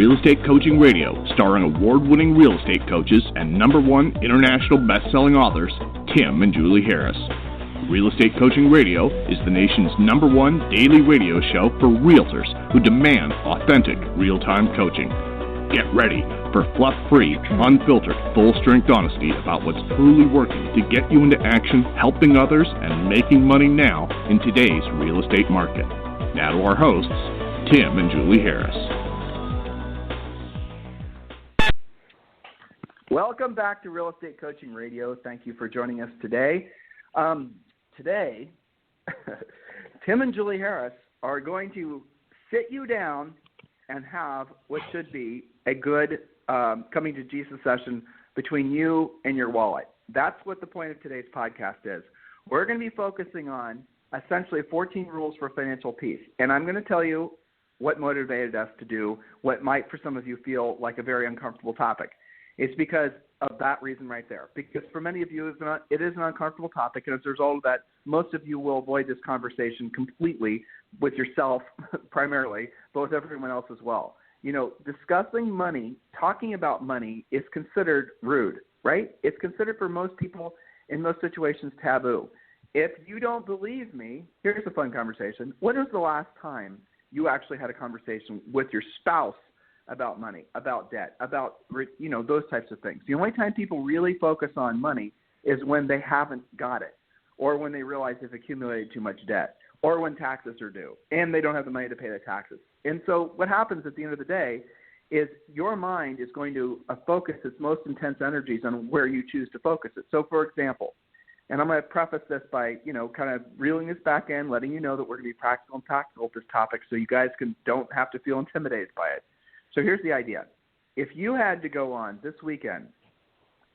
Real Estate Coaching Radio, starring award-winning real estate coaches and #1 international best-selling authors, Tim and Julie Harris. Real Estate Coaching Radio is the nation's #1 daily radio show for realtors who demand authentic, real-time coaching. Get ready for fluff-free, unfiltered, full-strength honesty about what's truly working to get you into action, helping others, and making money now in today's real estate market. Now to our hosts, Tim and Julie Harris. Welcome back to Real Estate Coaching Radio. Thank you for joining us today. Today, Tim and Julie Harris are going to sit you down and have what should be a good coming to Jesus session between you and your wallet. That's what the point of today's podcast is. We're going to be focusing on essentially 14 rules for financial peace. And I'm going to tell you what motivated us to do what might for some of you feel like a very uncomfortable topic. It's because of that reason right there. Because for many of you, it is an uncomfortable topic, and as a result of that, most of you will avoid this conversation completely with yourself primarily, but with everyone else as well. You know, discussing money, talking about money is considered rude, right? It's considered for most people in most situations taboo. If you don't believe me, here's a fun conversation. When was the last time you actually had a conversation with your spouse about money, about debt, about, those types of things? The only time people really focus on money is when they haven't got it, or when they realize they've accumulated too much debt, or when taxes are due and they don't have the money to pay the taxes. And so what happens at the end of the day is your mind is going to focus its most intense energies on where you choose to focus it. So, for example, and I'm going to preface this by, kind of reeling this back in, letting you know that we're going to be practical and tactical with this topic so you guys don't have to feel intimidated by it. So here's the idea. If you had to go on this weekend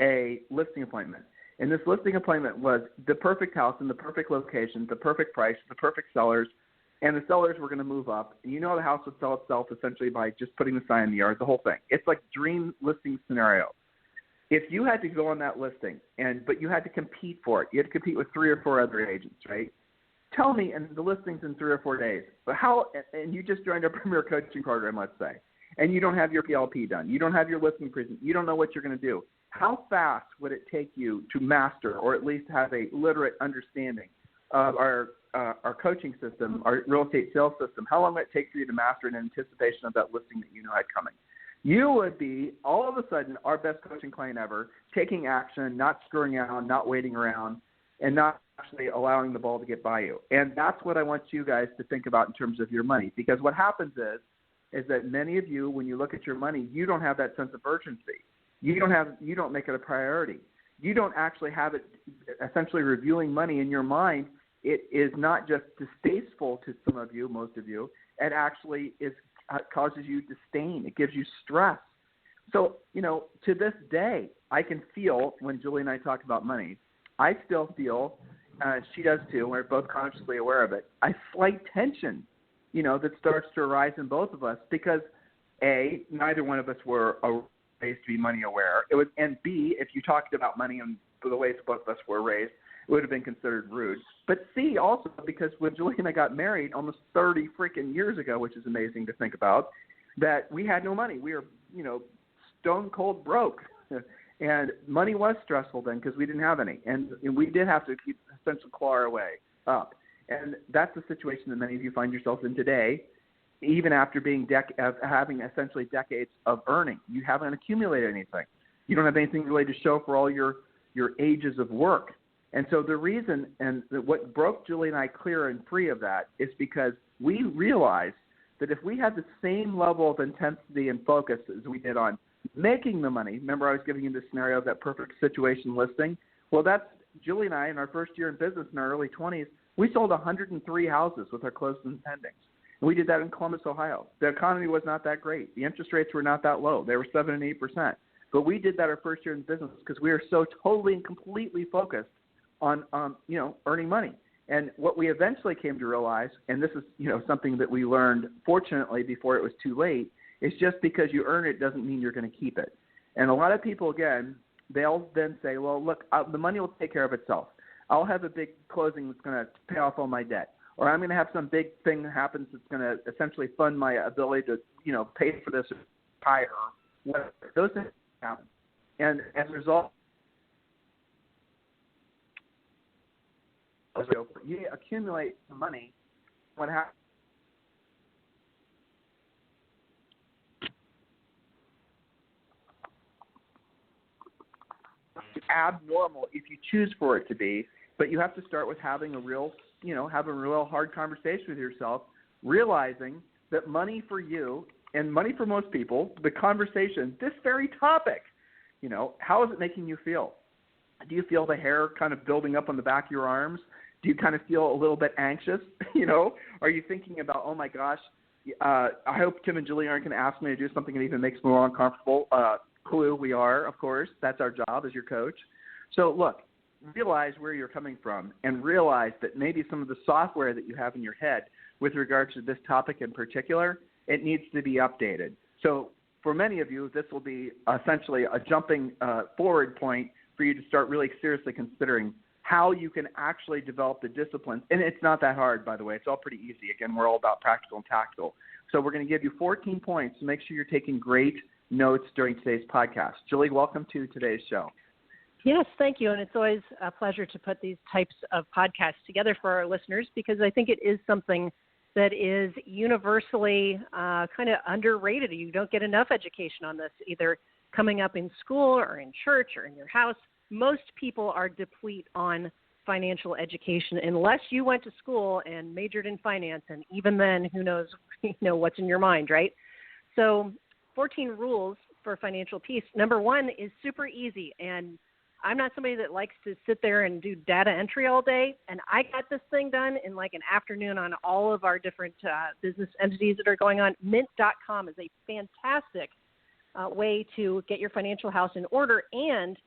a listing appointment, and this listing appointment was the perfect house in the perfect location, the perfect price, the perfect sellers, and the sellers were going to move up, and the house would sell itself essentially by just putting the sign in the yard, the whole thing. It's like dream listing scenario. If you had to go on that listing, but you had to compete for it, you had to compete with 3 or 4 other agents, right? Tell me, and the listing's in 3 or 4 days, but and you just joined our Premier Coaching Program, let's say, and you don't have your PLP done, you don't have your listing present, you don't know what you're going to do. How fast would it take you to master, or at least have a literate understanding of our coaching system, our real estate sales system? How long would it take for you to master in anticipation of that listing that you know had coming? You would be, all of a sudden, our best coaching client ever, taking action, not screwing around, not waiting around, and not actually allowing the ball to get by you. And that's what I want you guys to think about in terms of your money. Because what happens is that many of you, when you look at your money, you don't have that sense of urgency. You don't make it a priority. You don't actually have it essentially reviewing money in your mind. It is not just distasteful to some of you, most of you. It actually causes you disdain. It gives you stress. So, to this day, I can feel when Julie and I talk about money, I still feel, she does too, we're both consciously aware of it, a slight tension, that starts to arise in both of us because, A, neither one of us were raised to be money aware. And B, if you talked about money and the ways both of us were raised, it would have been considered rude. But C, also because when Julie and I got married almost 30 freaking years ago, which is amazing to think about, that we had no money. We were, stone cold broke. And money was stressful then because we didn't have any. And we did have to keep essentially claw our way up. And that's the situation that many of you find yourselves in today, even after being having essentially decades of earning. You haven't accumulated anything. You don't have anything really to show for all your ages of work. And so the reason, and what broke Julie and I clear and free of that, is because we realized that if we had the same level of intensity and focus as we did on making the money, remember I was giving you the scenario of that perfect situation listing? Well, that's Julie and I in our first year in business in our early 20s, we sold 103 houses with our closed and pendings. And we did that in Columbus, Ohio. The economy was not that great. The interest rates were not that low. They were 7 and 8%. But we did that our first year in business because we were so totally and completely focused on earning money. And what we eventually came to realize, and this is something that we learned fortunately before it was too late, is just because you earn it doesn't mean you're going to keep it. And a lot of people, again, they'll then say, well, look, the money will take care of itself. I'll have a big closing that's going to pay off all my debt. Or I'm going to have some big thing that happens that's going to essentially fund my ability to, pay for this retire, whatever. Those things happen. And as a result, you accumulate money. What happens? Abnormal if you choose for it to be, but you have to start with having a real hard conversation with yourself, realizing that money for you and money for most people, the conversation, this very topic, how is it making you feel? Do you feel the hair kind of building up on the back of your arms? Do you kind of feel a little bit anxious? Are you thinking about, oh my gosh, I hope Tim and Julie aren't going to ask me to do something that even makes me more uncomfortable? Clue, we are, of course. That's our job as your coach. So look, realize where you're coming from and realize that maybe some of the software that you have in your head with regards to this topic in particular, it needs to be updated. So for many of you, this will be essentially a jumping forward point for you to start really seriously considering how you can actually develop the disciplines. And it's not that hard, by the way. It's all pretty easy. Again, we're all about practical and tactical. So we're going to give you 14 points to make sure you're taking great notes during today's podcast. Julie, welcome to today's show. Yes, thank you. And it's always a pleasure to put these types of podcasts together for our listeners because I think it is something that is universally kind of underrated. You don't get enough education on this, either coming up in school or in church or in your house. Most people are deplete on financial education unless you went to school and majored in finance. And even then, who knows, what's in your mind, right? So 14 rules for financial peace. Number one is super easy. And I'm not somebody that likes to sit there and do data entry all day. And I got this thing done in like an afternoon on all of our different business entities that are going on. Mint.com is a fantastic way to get your financial house in order. And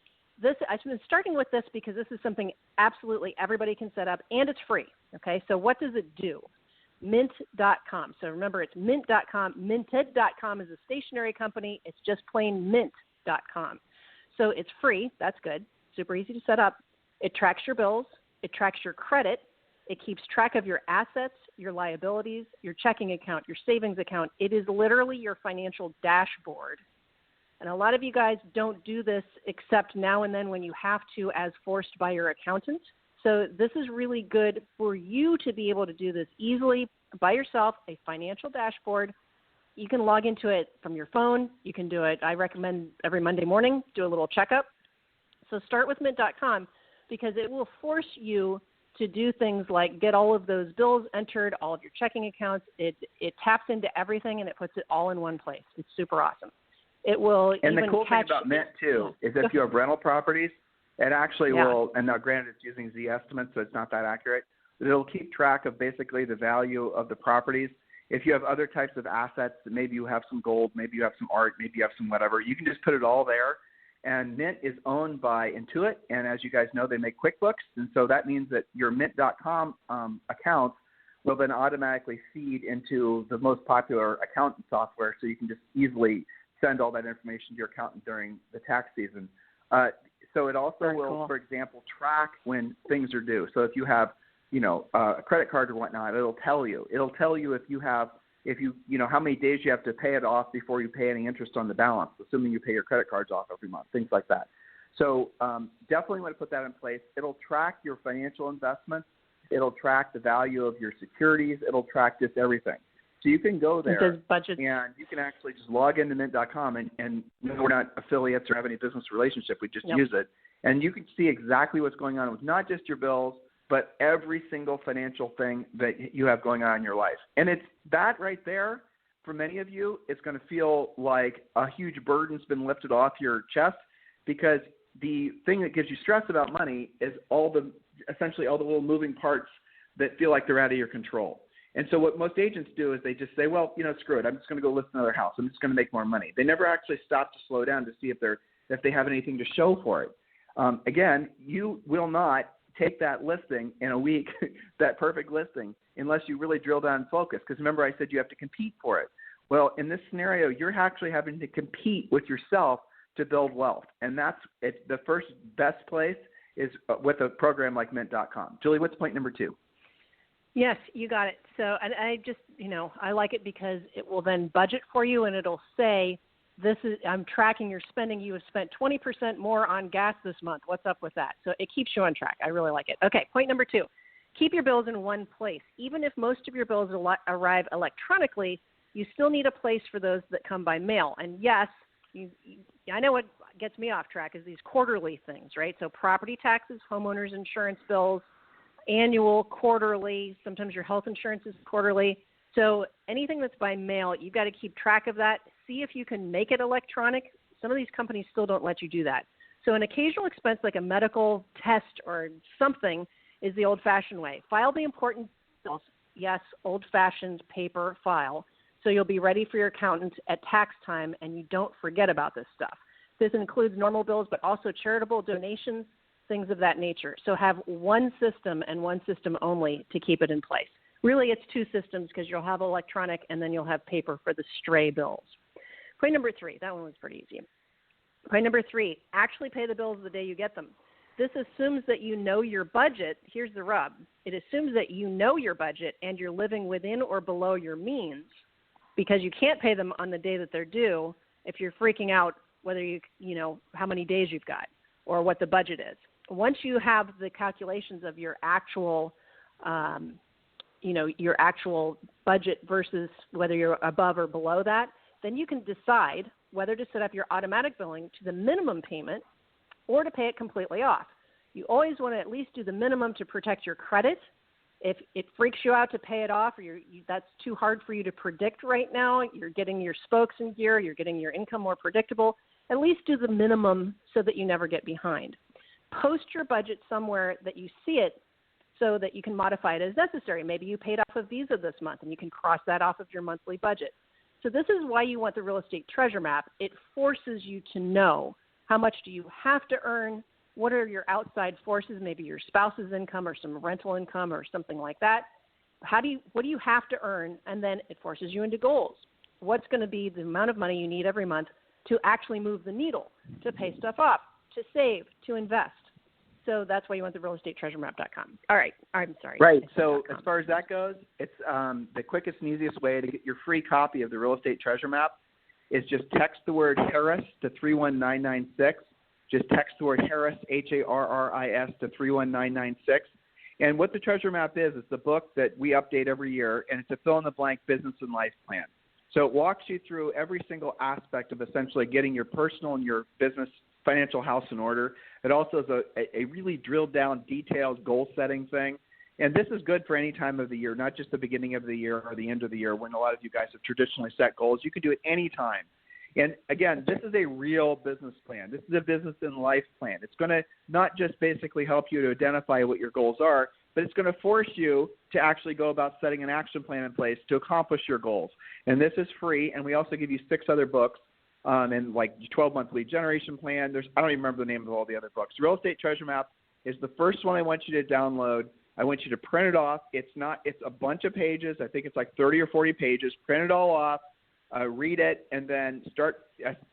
I've been starting with this because this is something absolutely everybody can set up, and it's free. Okay, so what does it do? Mint.com. So remember, it's Mint.com. Minted.com is a stationery company. It's just plain Mint.com. So it's free. That's good. Super easy to set up. It tracks your bills. It tracks your credit. It keeps track of your assets, your liabilities, your checking account, your savings account. It is literally your financial dashboard. And a lot of you guys don't do this except now and then when you have to as forced by your accountant. So this is really good for you to be able to do this easily by yourself, a financial dashboard. You can log into it from your phone. You can do it, I recommend every Monday morning, do a little checkup. So start with Mint.com because it will force you to do things like get all of those bills entered, all of your checking accounts. It taps into everything and it puts it all in one place. It's super awesome. It will and even the cool thing about Mint, too, is if you have rental properties, it actually will, and now granted it's using Z estimates, so it's not that accurate, but it'll keep track of basically the value of the properties. If you have other types of assets, maybe you have some gold, maybe you have some art, maybe you have some whatever, you can just put it all there. And Mint is owned by Intuit, and as you guys know, they make QuickBooks, and so that means that your Mint.com accounts will then automatically feed into the most popular accounting software, so you can just easily send all that information to your accountant during the tax season. So it also will, for example, track when things are due. So if you have, a credit card or whatnot, it'll tell you. It'll tell you if you how many days you have to pay it off before you pay any interest on the balance, assuming you pay your credit cards off every month, things like that. So definitely want to put that in place. It'll track your financial investments. It'll track the value of your securities. It'll track just everything. So you can go there and you can actually just log into Mint.com and we're not affiliates or have any business relationship. We just use it. And you can see exactly what's going on with not just your bills, but every single financial thing that you have going on in your life. And it's that right there, for many of you, it's going to feel like a huge burden's been lifted off your chest because the thing that gives you stress about money is essentially all the little moving parts that feel like they're out of your control. And so what most agents do is they just say, well, screw it. I'm just going to go list another house. I'm just going to make more money. They never actually stop to slow down to see if they have anything to show for it. Again, you will not take that listing in a week, that perfect listing, unless you really drill down and focus. Because remember I said you have to compete for it. Well, in this scenario, you're actually having to compete with yourself to build wealth. And the first best place is with a program like Mint.com. Julie, what's point number 2? Yes, you got it. So, and I just, I like it because it will then budget for you and it'll say I'm tracking your spending. You have spent 20% more on gas this month. What's up with that? So it keeps you on track. I really like it. Okay, point number 2. Keep your bills in one place. Even if most of your bills arrive electronically, you still need a place for those that come by mail. And yes, I know what gets me off track is these quarterly things, right? So property taxes, homeowners insurance bills, annual, quarterly, sometimes your health insurance is quarterly. So anything that's by mail, you've got to keep track of that. See if you can make it electronic. Some of these companies still don't let you do that. So an occasional expense like a medical test or something is the old-fashioned way. File the important bills. Yes, old-fashioned paper file. So you'll be ready for your accountant at tax time and you don't forget about this stuff. This includes normal bills, but also charitable donations, things of that nature. So have one system and one system only to keep it in place. Really, it's 2 systems because you'll have electronic and then you'll have paper for the stray bills. Point number 3, that one was pretty easy. Point number 3, actually pay the bills the day you get them. This assumes that you know your budget. Here's the rub. It assumes that you know your budget and you're living within or below your means because you can't pay them on the day that they're due if you're freaking out whether you know how many days you've got or what the budget is. Once you have the calculations of your actual your actual budget versus whether you're above or below that, then you can decide whether to set up your automatic billing to the minimum payment or to pay it completely off. You always want to at least do the minimum to protect your credit. If it freaks you out to pay it off or that's too hard for you to predict right now, you're getting your spokes in gear, you're getting your income more predictable, at least do the minimum so that you never get behind. Post your budget somewhere that you see it so that you can modify it as necessary. Maybe you paid off a Visa this month and you can cross that off of your monthly budget. So this is why you want the real estate treasure map. It forces you to know how much do you have to earn, what are your outside forces, maybe your spouse's income or some rental income or something like that. What do you have to earn? And then it forces you into goals. What's going to be the amount of money you need every month to actually move the needle, to pay stuff off, to save, to invest. So that's why you want the realestatetreasuremap.com. All right. I'm sorry. Right. So as far as that goes, it's the quickest and easiest way to get your free copy of the Real Estate Treasure Map is just text the word Harris to 31996. Just text the word Harris, Harris, to 31996. And what the Treasure Map is, it's a book that we update every year, and it's a fill-in-the-blank business and life plan. So it walks you through every single aspect of essentially getting your personal and your business financial house in order. It also is a really drilled down, detailed goal-setting thing. And this is good for any time of the year, not just the beginning of the year or the end of the year when a lot of you guys have traditionally set goals. You can do it any time. And, again, this is a real business plan. This is a business and life plan. It's going to not just basically help you to identify what your goals are, but it's going to force you to actually go about setting an action plan in place to accomplish your goals. And this is free, and we also give you 6 other books and like 12-month lead generation plan. I don't even remember the name of all the other books. Real Estate Treasure Map is the first one I want you to download. I want you to print it off. It's a bunch of pages. I think it's like 30 or 40 pages. Print it all off, read it, and then start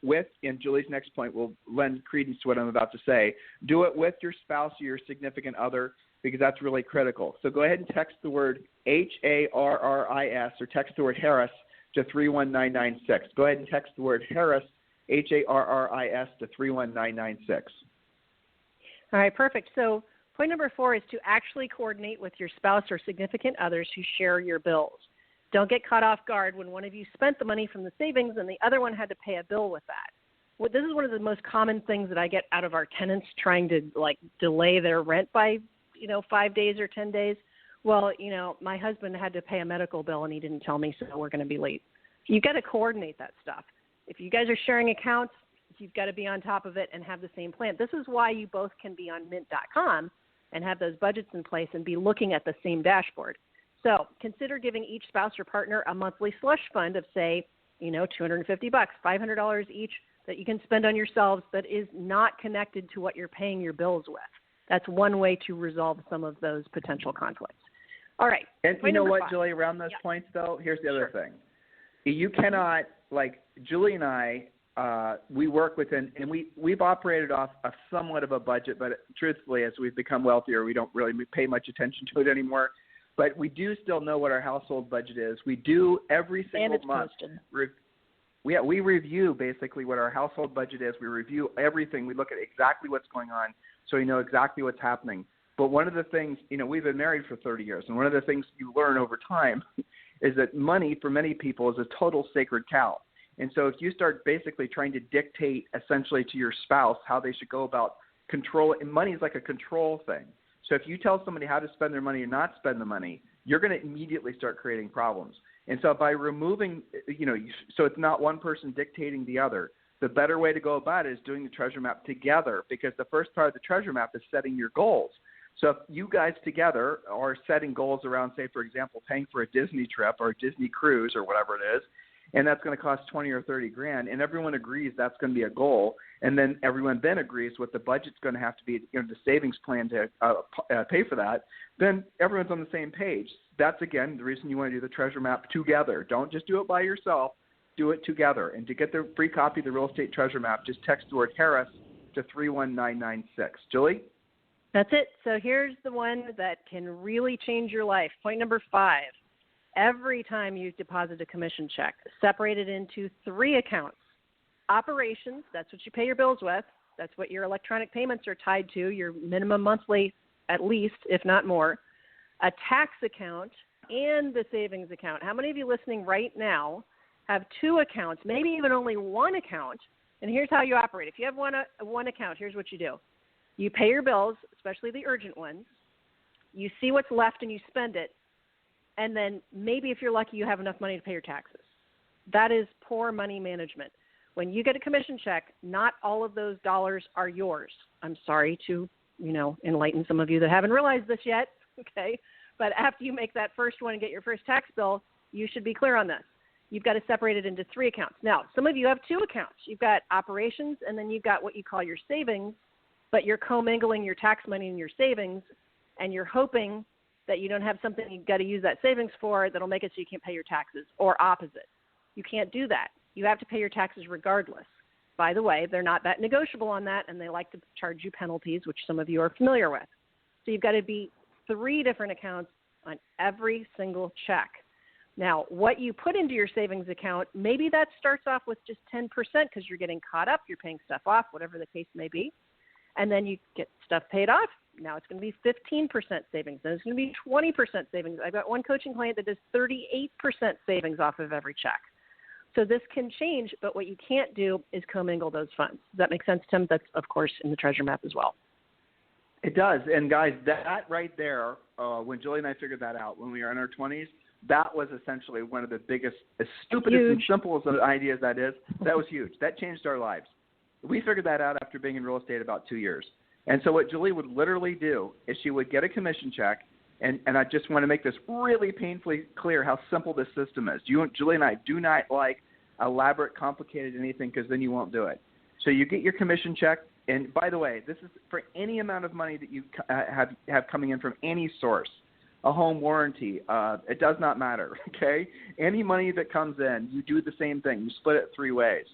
with, and Julie's next point will lend credence to what I'm about to say, do it with your spouse or your significant other because that's really critical. So go ahead and text the word Harris or text the word Harris to 31996. Go ahead and text the word Harris, Harris, to 31996. All right, perfect. So point number 4 is to actually coordinate with your spouse or significant others who share your bills. Don't get caught off guard when one of you spent the money from the savings and the other one had to pay a bill with that. Well, this is one of the most common things that I get out of our tenants trying to delay their rent by 5 days or 10 days. Well, my husband had to pay a medical bill and he didn't tell me, so we're going to be late. You've got to coordinate that stuff. If you guys are sharing accounts, you've got to be on top of it and have the same plan. This is why you both can be on mint.com and have those budgets in place and be looking at the same dashboard. So consider giving each spouse or partner a monthly slush fund of, say, $250, $500 each that you can spend on yourselves that is not connected to what you're paying your bills with. That's one way to resolve some of those potential conflicts. All right. And you know what, 5. Julie, around those points, though, here's the other thing. You cannot, Julie and I, we work within, and we've operated off a somewhat of a budget, but truthfully, as we've become wealthier, we don't really pay much attention to it anymore. But we do still know what our household budget is. We do every single month. we review basically what our household budget is. We review everything. We look at exactly what's going on so we know exactly what's happening. But one of the things, we've been married for 30 years, and one of the things you learn over time is that money for many people is a total sacred cow. And so if you start basically trying to dictate essentially to your spouse how they should go about control, and money is like a control thing. So if you tell somebody how to spend their money or not spend the money, you're going to immediately start creating problems. And so by removing, so it's not one person dictating the other. The better way to go about it is doing the treasure map together, because the first part of the treasure map is setting your goals. So if you guys together are setting goals around, say, for example, paying for a Disney trip or a Disney cruise or whatever it is, and that's going to cost $20 or $30,000, and everyone agrees that's going to be a goal, and then everyone then agrees what the budget's going to have to be, the savings plan to pay for that, then everyone's on the same page. That's, again, the reason you want to do the treasure map together. Don't just do it by yourself. Do it together. And to get the free copy of the Real Estate Treasure Map, just text the word Harris to 31996. Julie? That's it. So here's the one that can really change your life. Point number 5. Every time you deposit a commission check, separate it into 3 accounts. Operations, that's what you pay your bills with. That's what your electronic payments are tied to, your minimum monthly at least, if not more. A tax account and the savings account. How many of you listening right now have 2 accounts, maybe even only 1 account? And here's how you operate. If you have one account, here's what you do. You pay your bills, especially the urgent ones. You see what's left and you spend it. And then maybe if you're lucky, you have enough money to pay your taxes. That is poor money management. When you get a commission check, not all of those dollars are yours. I'm sorry to, enlighten some of you that haven't realized this yet, okay? But after you make that first one and get your first tax bill, you should be clear on this. You've got to separate it into 3 accounts. Now, some of you have 2 accounts. You've got operations, and then you've got what you call your savings, but you're commingling your tax money and your savings, and you're hoping that you don't have something you've got to use that savings for that'll make it so you can't pay your taxes, or opposite. You can't do that. You have to pay your taxes regardless. By the way, they're not that negotiable on that, and they like to charge you penalties, which some of you are familiar with. So you've got to be 3 different accounts on every single check. Now, what you put into your savings account, maybe that starts off with just 10% because you're getting caught up, you're paying stuff off, whatever the case may be, and then you get stuff paid off. Now it's going to be 15% savings. Then it's going to be 20% savings. I've got one coaching client that does 38% savings off of every check. So this can change, but what you can't do is commingle those funds. Does that make sense, Tim? That's, of course, in the treasure map as well. It does. And, guys, that right there, when Julie and I figured that out when we were in our 20s, that was essentially one of the biggest, as stupid and simple as an idea as that is, that was huge. That changed our lives. We figured that out after being in real estate about 2 years. And so what Julie would literally do is she would get a commission check, and I just want to make this really painfully clear how simple this system is. Julie and I do not like elaborate, complicated anything, because then you won't do it. So you get your commission check, and by the way, this is for any amount of money that you have coming in from any source, a home warranty. It does not matter, okay? Any money that comes in, you do the same thing. You split it 3 ways.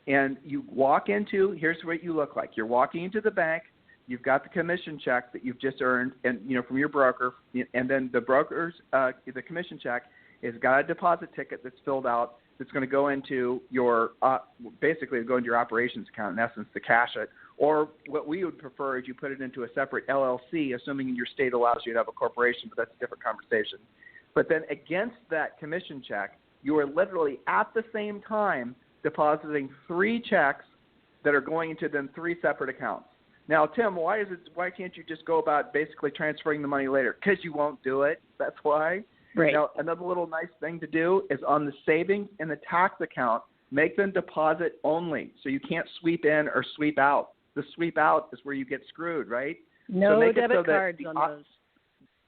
And you walk into, here's what you look like. You're walking into the bank. You've got the commission check that you've just earned, and from your broker, and then the broker's the commission check has got a deposit ticket that's filled out that's going to go into your basically go into your operations account, in essence, to cash it. Or what we would prefer is you put it into a separate LLC, assuming your state allows you to have a corporation, but that's a different conversation. But then against that commission check, you are literally at the same time depositing 3 checks that are going into then 3 separate accounts. Now, Tim, why can't you just go about basically transferring the money later? Because you won't do it. That's why. Right. Now, another little nice thing to do is on the savings and the tax account, make them deposit only, so you can't sweep in or sweep out. The sweep out is where you get screwed, right? No debit cards on those.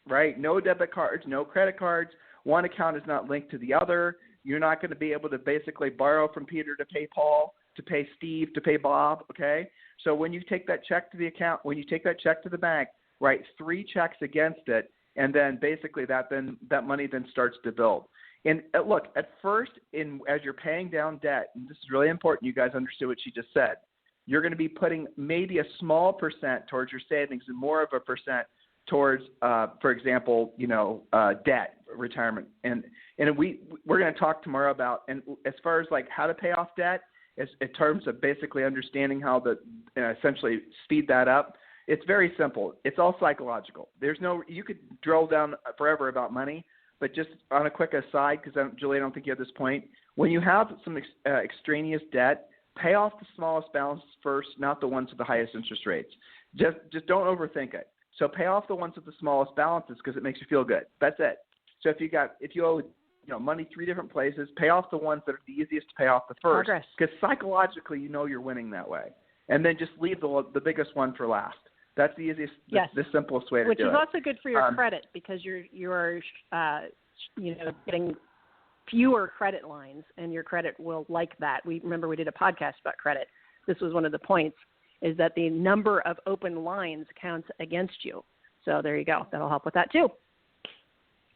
Right. No debit cards, no credit cards. One account is not linked to the other. You're not going to be able to basically borrow from Peter to pay Paul, to pay Steve, to pay Bob, okay? So when you take that check to the account, when you take that check to the bank, write 3 checks against it, and then basically that money then starts to build. And look, at first, as you're paying down debt, and this is really important, you guys understood what she just said, you're going to be putting maybe a small percent towards your savings and more of a percent towards, for example, debt, retirement, and we're going to talk tomorrow about, and as far as like how to pay off debt, in terms of basically understanding how to essentially speed that up. It's very simple. It's all psychological. You could drill down forever about money, but just on a quick aside, because Julie, I don't think you have this point. When you have some extraneous debt, pay off the smallest balances first, not the ones with the highest interest rates. Just don't overthink it. So pay off the ones with the smallest balances because it makes you feel good. That's it. So if you owe money 3 different places, pay off the ones that are the easiest to pay off the first. Progress. Because psychologically you're winning that way. And then just leave the biggest one for last. That's the easiest, yes. the simplest way to do it. Which is also good for your credit because you're getting fewer credit lines, and your credit will like that. We did a podcast about credit. This was one of the points, is that the number of open lines counts against you. So there you go. That'll help with that too.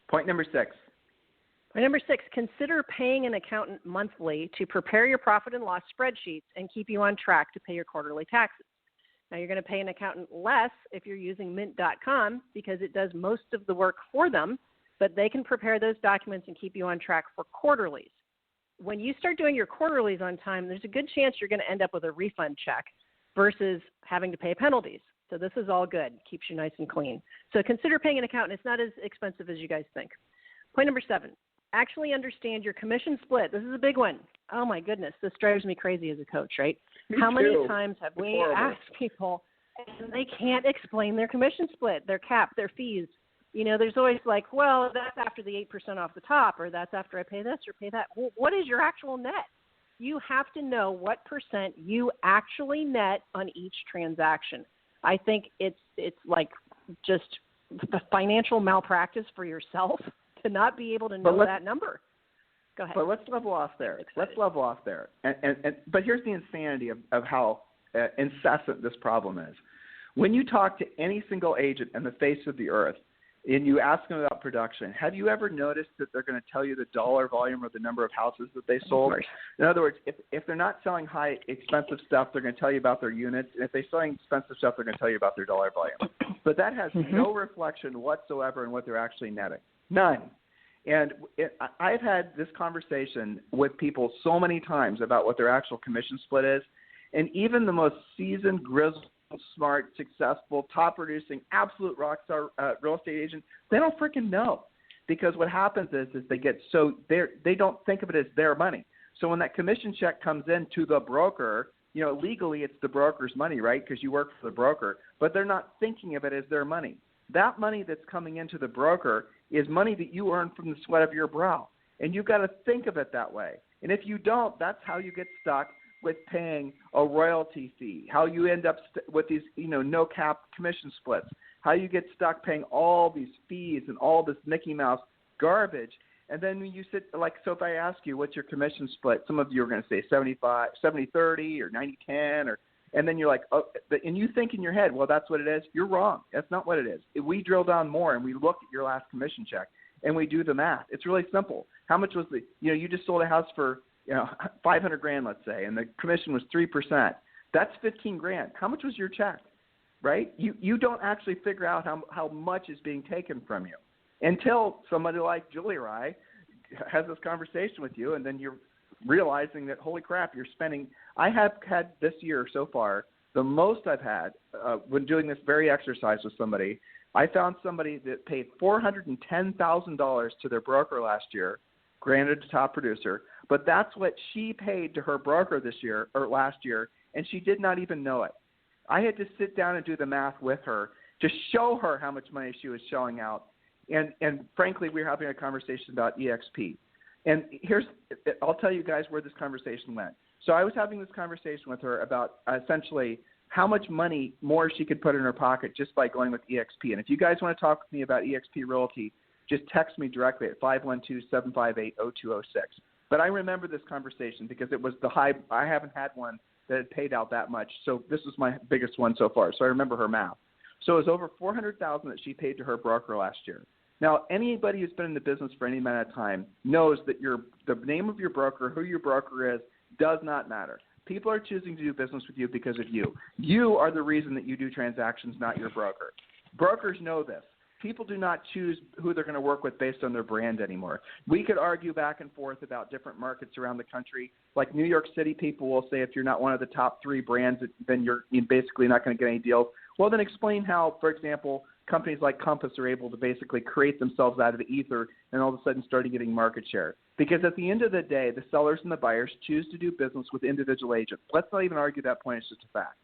Point number 6. Consider paying an accountant monthly to prepare your profit and loss spreadsheets and keep you on track to pay your quarterly taxes. Now, you're going to pay an accountant less if you're using Mint.com because it does most of the work for them, but they can prepare those documents and keep you on track for quarterlies. When you start doing your quarterlies on time, there's a good chance you're going to end up with a refund check versus having to pay penalties. So this is all good. Keeps you nice and clean. So consider paying an accountant. It's not as expensive as you guys think. Point number 7, actually understand your commission split. This is a big one. Oh, my goodness. This drives me crazy as a coach, right? How many times have we asked people and they can't explain their commission split, their cap, their fees? There's always like, well, that's after the 8% off the top, or that's after I pay this or pay that. Well, what is your actual net? You have to know what % you actually net on each transaction. I think it's like just the financial malpractice for yourself to not be able to know that number. Go ahead. But let's level off there. But here's the insanity of how incessant this problem is. When you talk to any single agent on the face of the earth and you ask them about production, have you ever noticed that they're going to tell you the dollar volume or the number of houses that they sold? In other words, if they're not selling high expensive stuff, they're going to tell you about their units. And if they're selling expensive stuff, they're going to tell you about their dollar volume. But that has no reflection whatsoever in what they're actually netting. None. And I've had this conversation with people so many times about what their actual commission split is, and even the most seasoned, grizzled, smart, successful, top-producing, absolute rock star real estate agent, they don't freaking know, because what happens is they get they don't think of it as their money. So when that commission check comes in to the broker, legally it's the broker's money, right? Because you work for the broker, but they're not thinking of it as their money. That money that's coming into the broker is money that you earn from the sweat of your brow. And you've got to think of it that way. And if you don't, that's how you get stuck with paying a royalty fee, how you end up with these, no cap commission splits, how you get stuck paying all these fees and all this Mickey Mouse garbage. And then when you sit, so if I ask you what's your commission split, some of you are going to say 70-30 or 90-10 and then you're like, oh, and you think in your head, well, that's what it is. You're wrong. That's not what it is. We drill down more and we look at your last commission check and we do the math. It's really simple. How much was you just sold a house for, $500,000, let's say, and the commission was 3%. That's $15,000. How much was your check, right? You don't actually figure out how much is being taken from you until somebody like Julie or I has this conversation with you, and then you're realizing that, holy crap, you're spending. I have had this year so far, the most I've had when doing this very exercise with somebody. I found somebody that paid $410,000 to their broker last year, granted a top producer, but that's what she paid to her broker this year or last year, and she did not even know it. I had to sit down and do the math with her to show her how much money she was shelling out. And frankly, we were having a conversation about EXP. And I'll tell you guys where this conversation went. So I was having this conversation with her about essentially how much money more she could put in her pocket just by going with EXP. And if you guys want to talk with me about EXP Realty, just text me directly at 512-758-0206. But I remember this conversation because it was the high. I haven't had one that had paid out that much. So this was my biggest one so far. So I remember her math. So it was over $400,000 that she paid to her broker last year. Now, anybody who's been in the business for any amount of time knows that the name of your broker, who your broker is, does not matter. People are choosing to do business with you because of you. You are the reason that you do transactions, not your broker. Brokers know this. People do not choose who they're going to work with based on their brand anymore. We could argue back and forth about different markets around the country. Like New York City, people will say if you're not one of the top 3 brands, then you're basically not going to get any deals. Well, then explain how, for example, companies like Compass are able to basically create themselves out of the ether and all of a sudden started getting market share. Because at the end of the day, the sellers and the buyers choose to do business with individual agents. Let's not even argue that point. It's just a fact.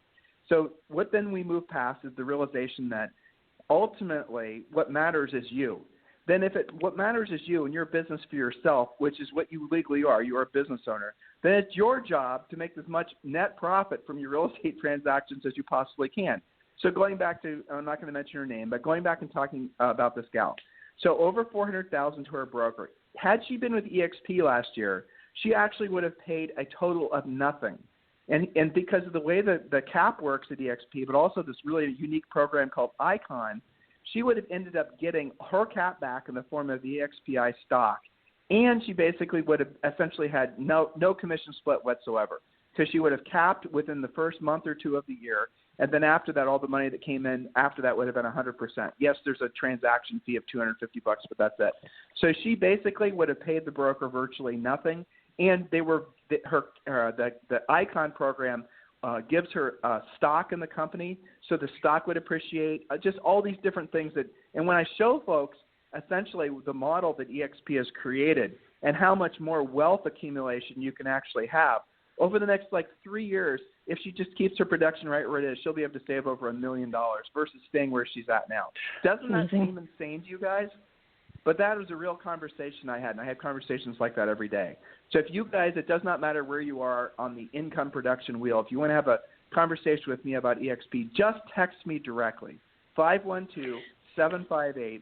So what then we move past is the realization that ultimately what matters is you. Then what matters is you and your business for yourself, which is what you legally are. You're a business owner. Then it's your job to make as much net profit from your real estate transactions as you possibly can. So going back to, I'm not going to mention her name, but going back and talking about this gal. So over $400,000 to her broker. Had she been with EXP last year, she actually would have paid a total of nothing. And because of the way that the cap works at EXP, but also this really unique program called Icon, she would have ended up getting her cap back in the form of the EXPI stock. And she basically would have essentially had no commission split whatsoever, because she would have capped within the first month or 2 of the year. And then after that, all the money that came in after that would have been 100%. Yes, there's a transaction fee of $250, but that's it. So she basically would have paid the broker virtually nothing. And the Icon program gives her stock in the company, so the stock would appreciate. Just all these different things and when I show folks essentially the model that EXP has created and how much more wealth accumulation you can actually have over the next 3 years, if she just keeps her production right where it is, she'll be able to save over $1 million versus staying where she's at now. Doesn't that seem insane to you guys? But that was a real conversation I had, and I have conversations like that every day. So if you guys, it does not matter where you are on the income production wheel. If you want to have a conversation with me about EXP, just text me directly, 512-758-0206.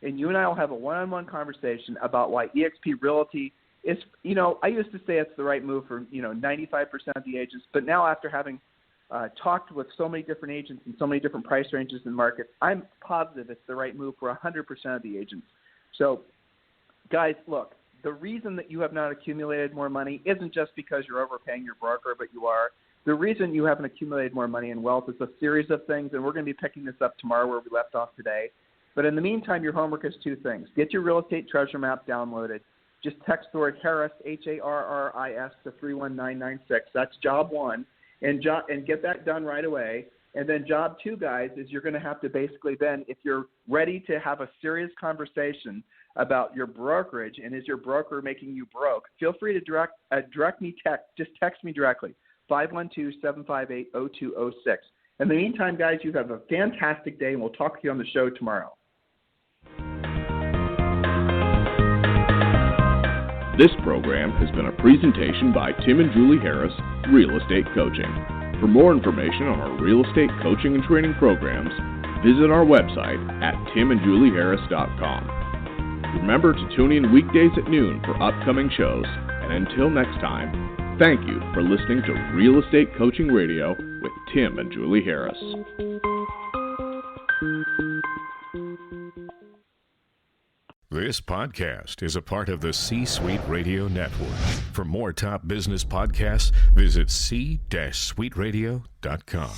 And you and I will have a one-on-one conversation about why EXP Realty is, I used to say it's the right move for, 95% of the agents. But now after having talked with so many different agents and so many different price ranges in markets, I'm positive it's the right move for 100% of the agents. So, guys, look, the reason that you have not accumulated more money isn't just because you're overpaying your broker, but you are. The reason you haven't accumulated more money and wealth is a series of things, and we're going to be picking this up tomorrow where we left off today. But in the meantime, your homework is 2 things. Get your real estate treasure map downloaded. Just text the word Harris, Harris, to 31996. That's job 1. And get that done right away. And then job 2, guys, is you're going to have to basically then, if you're ready to have a serious conversation about your brokerage and is your broker making you broke, feel free to direct me just text me directly, 512-758-0206. In the meantime, guys, you have a fantastic day, and we'll talk to you on the show tomorrow. This program has been a presentation by Tim and Julie Harris, Real Estate Coaching. For more information on our real estate coaching and training programs, visit our website at timandjulieharris.com. Remember to tune in weekdays at noon for upcoming shows. And until next time, thank you for listening to Real Estate Coaching Radio with Tim and Julie Harris. This podcast is a part of the C-Suite Radio Network. For more top business podcasts, visit c-suiteradio.com.